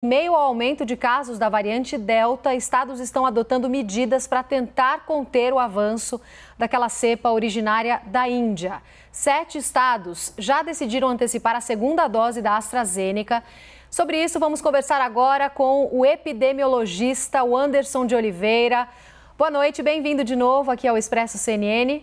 Em meio ao aumento de casos da variante Delta, estados estão adotando medidas para tentar conter o avanço daquela cepa originária da Índia. 7 estados já decidiram antecipar a segunda dose da AstraZeneca. Sobre isso, vamos conversar agora com o epidemiologista Anderson de Oliveira. Boa noite, bem-vindo de novo aqui ao Expresso CNN.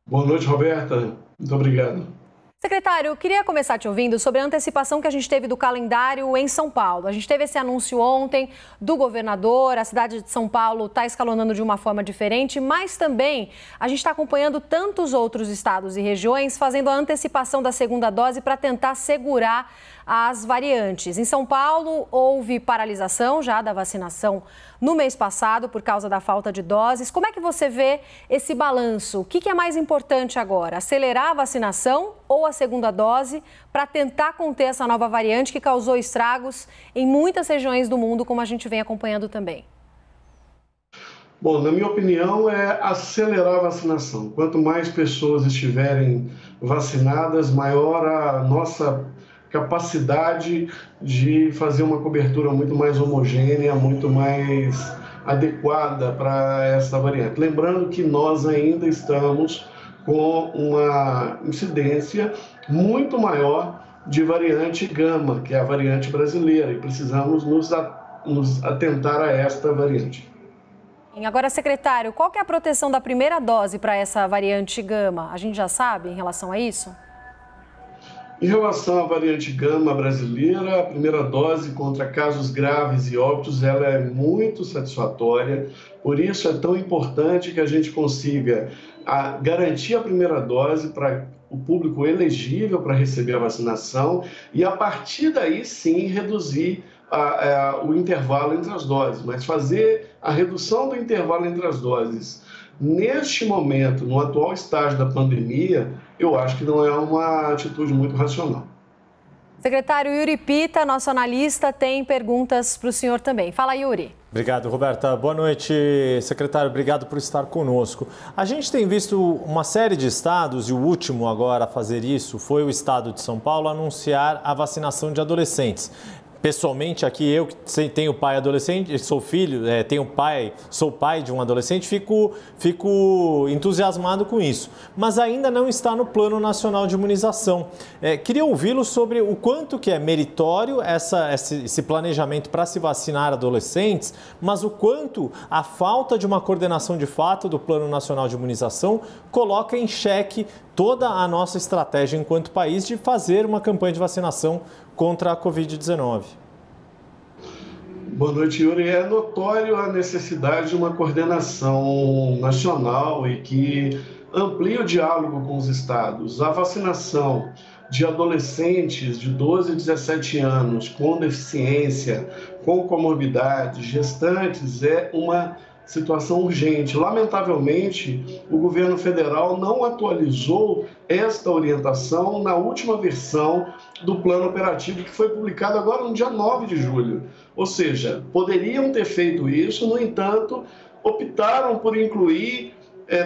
Boa noite, Roberta. Muito obrigado. Secretário, eu queria começar te ouvindo sobre a antecipação que a gente teve do calendário em São Paulo. A gente teve esse anúncio ontem do governador, a cidade de São Paulo está escalonando de uma forma diferente, mas também a gente está acompanhando tantos outros estados e regiões fazendo a antecipação da segunda dose para tentar segurar as variantes. Em São Paulo, houve paralisação já da vacinação no mês passado por causa da falta de doses. Como é que você vê esse balanço? O que é mais importante agora? Acelerar a vacinação ou a segunda dose para tentar conter essa nova variante que causou estragos em muitas regiões do mundo, como a gente vem acompanhando também? Bom, na minha opinião, é acelerar a vacinação. Quanto mais pessoas estiverem vacinadas, maior a nossa capacidade de fazer uma cobertura muito mais homogênea, muito mais adequada para essa variante. Lembrando que nós ainda estamos com uma incidência muito maior de variante gama, que é a variante brasileira, e precisamos nos atentar a esta variante. Agora, secretário, qual que é a proteção da primeira dose para essa variante gama? A gente já sabe em relação a isso? Em relação à variante gama brasileira, a primeira dose contra casos graves e óbitos ela é muito satisfatória, por isso é tão importante que a gente consiga garantir a primeira dose para o público elegível para receber a vacinação e a partir daí sim reduzir o intervalo entre as doses, mas fazer a redução do intervalo entre as doses neste momento, no atual estágio da pandemia, eu acho que não é uma atitude muito racional. Secretário Yuri Pita, nosso analista, tem perguntas para o senhor também. Fala, Yuri. Obrigado, Roberta. Boa noite, secretário. Obrigado por estar conosco. A gente tem visto uma série de estados, e o último agora a fazer isso foi o estado de São Paulo, anunciar a vacinação de adolescentes. Pessoalmente, aqui eu que tenho pai adolescente, sou filho, sou pai de um adolescente, fico entusiasmado com isso. Mas ainda não está no Plano Nacional de Imunização. Queria ouvi-lo sobre o quanto que é meritório esse planejamento para se vacinar adolescentes, mas o quanto a falta de uma coordenação de fato do Plano Nacional de Imunização coloca em xeque toda a nossa estratégia enquanto país de fazer uma campanha de vacinação contra a Covid-19. Boa noite, Yuri. É notório a necessidade de uma coordenação nacional e que amplie o diálogo com os estados. A vacinação de adolescentes de 12 a 17 anos com deficiência, com comorbidade, gestantes, é uma situação urgente. Lamentavelmente, o governo federal não atualizou esta orientação na última versão do plano operativo que foi publicado agora no dia 9 de julho. Ou seja, poderiam ter feito isso, no entanto, optaram por incluir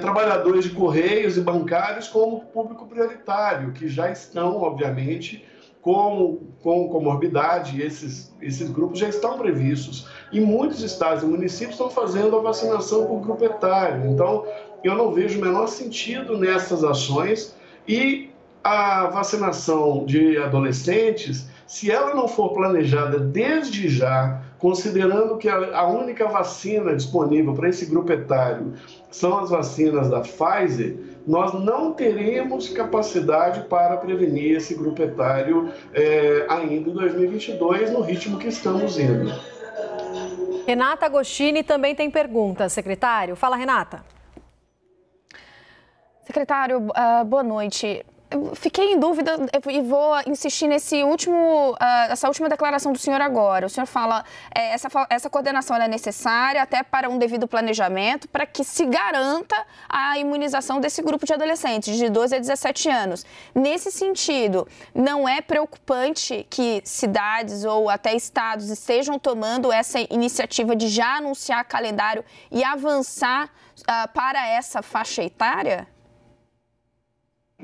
trabalhadores de correios e bancários como público prioritário, que já estão, obviamente, com comorbidade, esses grupos já estão previstos. E muitos estados e municípios estão fazendo a vacinação por grupo etário. Então, eu não vejo o menor sentido nessas ações. E a vacinação de adolescentes, se ela não for planejada desde já, considerando que a única vacina disponível para esse grupo etário são as vacinas da Pfizer, nós não teremos capacidade para prevenir esse grupo etário ainda em 2022, no ritmo que estamos indo. Renata Agostini também tem pergunta, secretário. Fala, Renata. Secretário, boa noite. Eu fiquei em dúvida e vou insistir nessa última declaração do senhor agora. O senhor fala essa coordenação é necessária até para um devido planejamento para que se garanta a imunização desse grupo de adolescentes de 12 a 17 anos. Nesse sentido, não é preocupante que cidades ou até estados estejam tomando essa iniciativa de já anunciar calendário e avançar para essa faixa etária?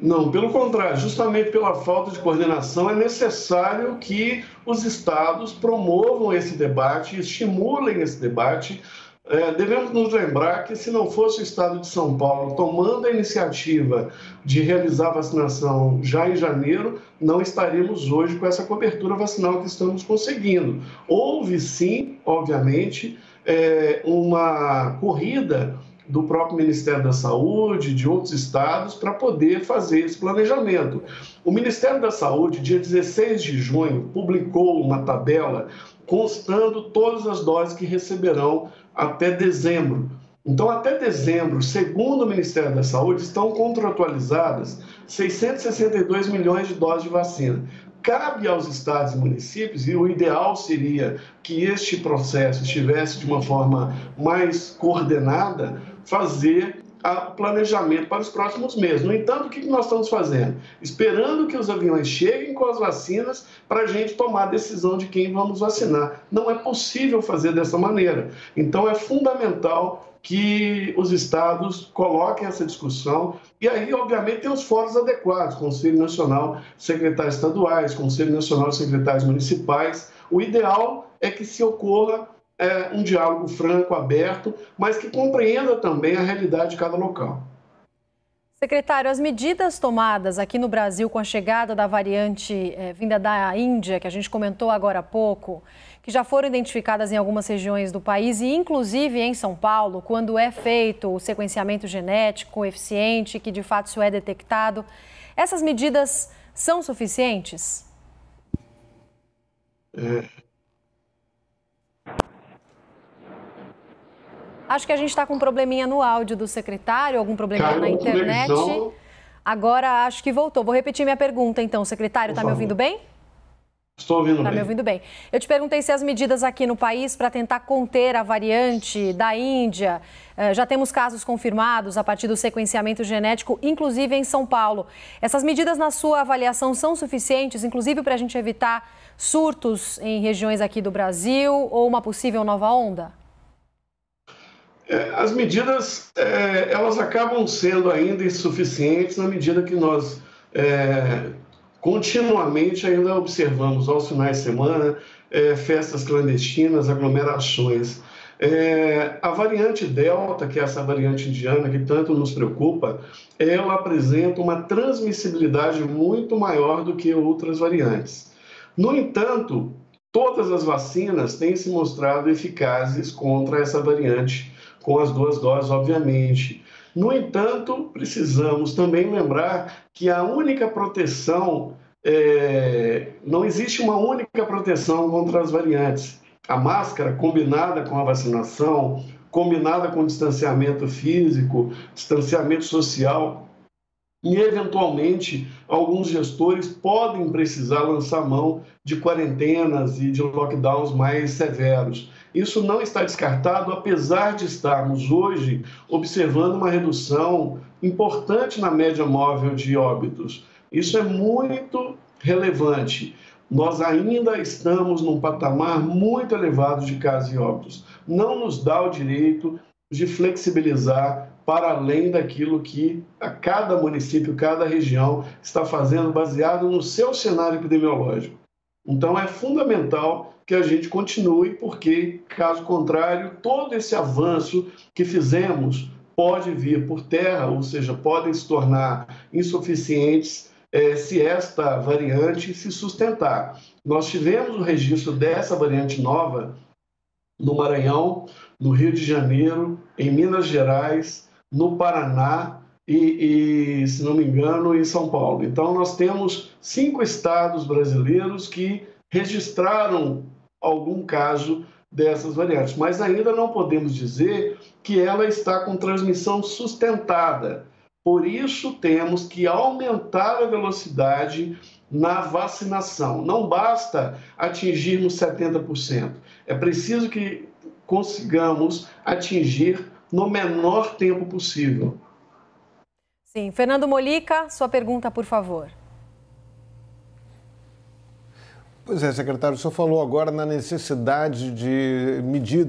Não, pelo contrário, justamente pela falta de coordenação, é necessário que os estados promovam esse debate, estimulem esse debate. Devemos nos lembrar que, se não fosse o estado de São Paulo tomando a iniciativa de realizar a vacinação já em janeiro, não estaríamos hoje com essa cobertura vacinal que estamos conseguindo. Houve, sim, obviamente, uma corrida do próprio Ministério da Saúde, de outros estados, para poder fazer esse planejamento. O Ministério da Saúde, dia 16 de junho, publicou uma tabela constando todas as doses que receberão até dezembro. Então, até dezembro, segundo o Ministério da Saúde, estão contratualizadas 662 milhões de doses de vacina. Cabe aos estados e municípios, e o ideal seria que este processo estivesse de uma forma mais coordenada, fazer o planejamento para os próximos meses. No entanto, o que nós estamos fazendo? Esperando que os aviões cheguem com as vacinas para a gente tomar a decisão de quem vamos vacinar. Não é possível fazer dessa maneira. Então, é fundamental que os estados coloquem essa discussão e aí, obviamente, tem os fóruns adequados, Conselho Nacional, secretários estaduais, Conselho Nacional, secretários municipais. O ideal é que se ocorra um diálogo franco, aberto, mas que compreenda também a realidade de cada local. Secretário, as medidas tomadas aqui no Brasil com a chegada da variante vinda da Índia, que a gente comentou agora há pouco, que já foram identificadas em algumas regiões do país e inclusive em São Paulo, quando é feito o sequenciamento genético eficiente, que de fato isso é detectado, essas medidas são suficientes? Acho que a gente está com um probleminha no áudio do secretário, algum probleminha na internet. Agora acho que voltou. Vou repetir minha pergunta então, secretário. Está me ouvindo bem? Estou ouvindo bem. Está me ouvindo bem. Eu te perguntei se as medidas aqui no país para tentar conter a variante da Índia, já temos casos confirmados a partir do sequenciamento genético, inclusive em São Paulo. Essas medidas, na sua avaliação, são suficientes, inclusive para a gente evitar surtos em regiões aqui do Brasil ou uma possível nova onda? As medidas, elas acabam sendo ainda insuficientes na medida que nós continuamente ainda observamos aos finais de semana festas clandestinas, aglomerações. A variante Delta, que é essa variante indiana que tanto nos preocupa, ela apresenta uma transmissibilidade muito maior do que outras variantes. No entanto, todas as vacinas têm se mostrado eficazes contra essa variante, com as 2 doses, obviamente. No entanto, precisamos também lembrar que a única proteção, não existe uma única proteção contra as variantes. A máscara, combinada com a vacinação, combinada com distanciamento físico, distanciamento social, e, eventualmente, alguns gestores podem precisar lançar mão de quarentenas e de lockdowns mais severos. Isso não está descartado, apesar de estarmos hoje observando uma redução importante na média móvel de óbitos. Isso é muito relevante. Nós ainda estamos num patamar muito elevado de casos e óbitos. Não nos dá o direito de flexibilizar para além daquilo que a cada município, cada região está fazendo baseado no seu cenário epidemiológico. Então, é fundamental que a gente continue, porque, caso contrário, todo esse avanço que fizemos pode vir por terra, ou seja, podem se tornar insuficientes se esta variante se sustentar. Nós tivemos o registro dessa variante nova no Maranhão, no Rio de Janeiro, em Minas Gerais, no Paraná e, se não me engano, em São Paulo. Então, nós temos 5 estados brasileiros que registraram algum caso dessas variantes, mas ainda não podemos dizer que ela está com transmissão sustentada. Por isso, temos que aumentar a velocidade na vacinação. Não basta atingirmos 70%. É preciso que consigamos atingir no menor tempo possível. Sim. Fernando Molica, sua pergunta, por favor. Pois é, secretário, o senhor falou agora na necessidade de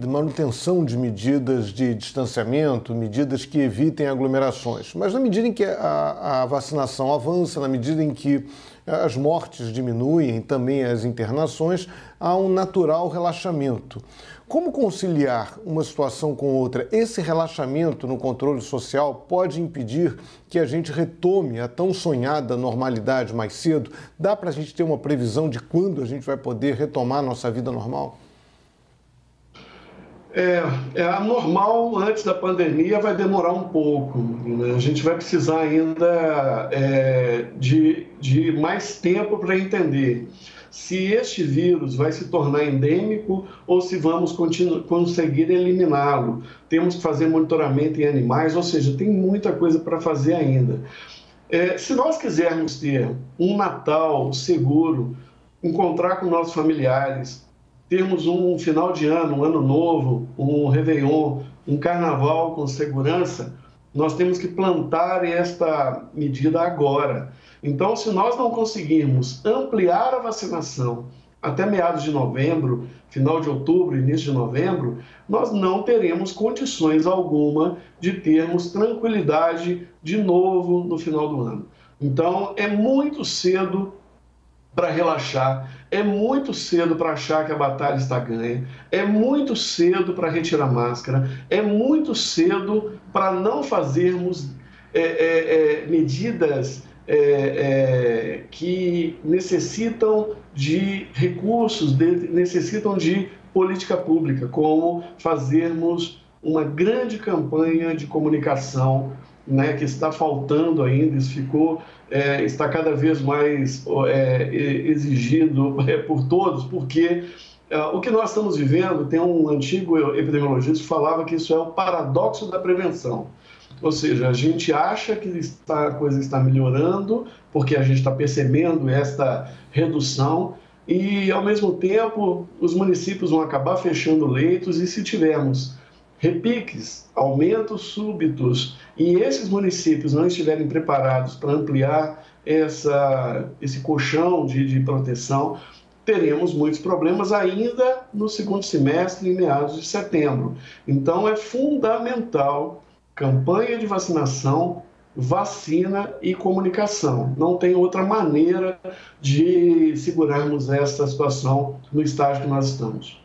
manutenção de medidas de distanciamento, medidas que evitem aglomerações. Mas na medida em que a vacinação avança, na medida em que as mortes diminuem, também as internações, há um natural relaxamento. Como conciliar uma situação com outra? Esse relaxamento no controle social pode impedir que a gente retome a tão sonhada normalidade mais cedo? Dá para a gente ter uma previsão de quando a gente vai poder retomar a nossa vida normal? A normal antes da pandemia vai demorar um pouco, né? A gente vai precisar ainda de mais tempo para entender se este vírus vai se tornar endêmico ou se vamos conseguir eliminá-lo. Temos que fazer monitoramento em animais, ou seja, tem muita coisa para fazer ainda. Se nós quisermos ter um Natal seguro, encontrar com nossos familiares, termos um final de ano, um ano novo, um Réveillon, um Carnaval com segurança, nós temos que plantar esta medida agora. Então, se nós não conseguirmos ampliar a vacinação até meados de novembro, final de outubro, início de novembro, nós não teremos condições alguma de termos tranquilidade de novo no final do ano. Então, é muito cedo para relaxar, é muito cedo para achar que a batalha está ganha, é muito cedo para retirar máscara, é muito cedo para não fazermos medidas que necessitam de recursos, necessitam de política pública, como fazermos uma grande campanha de comunicação, né, que está faltando ainda, isso está cada vez mais exigido por todos, porque o que nós estamos vivendo, tem um antigo epidemiologista que falava que isso é o paradoxo da prevenção. Ou seja, a gente acha que a coisa está melhorando, porque a gente está percebendo esta redução, e, ao mesmo tempo, os municípios vão acabar fechando leitos, e se tivermos repiques, aumentos súbitos, e esses municípios não estiverem preparados para ampliar esse colchão de proteção, teremos muitos problemas ainda no segundo semestre, em meados de setembro. Então, é fundamental campanha de vacinação, vacina e comunicação. Não tem outra maneira de segurarmos essa situação no estágio que nós estamos.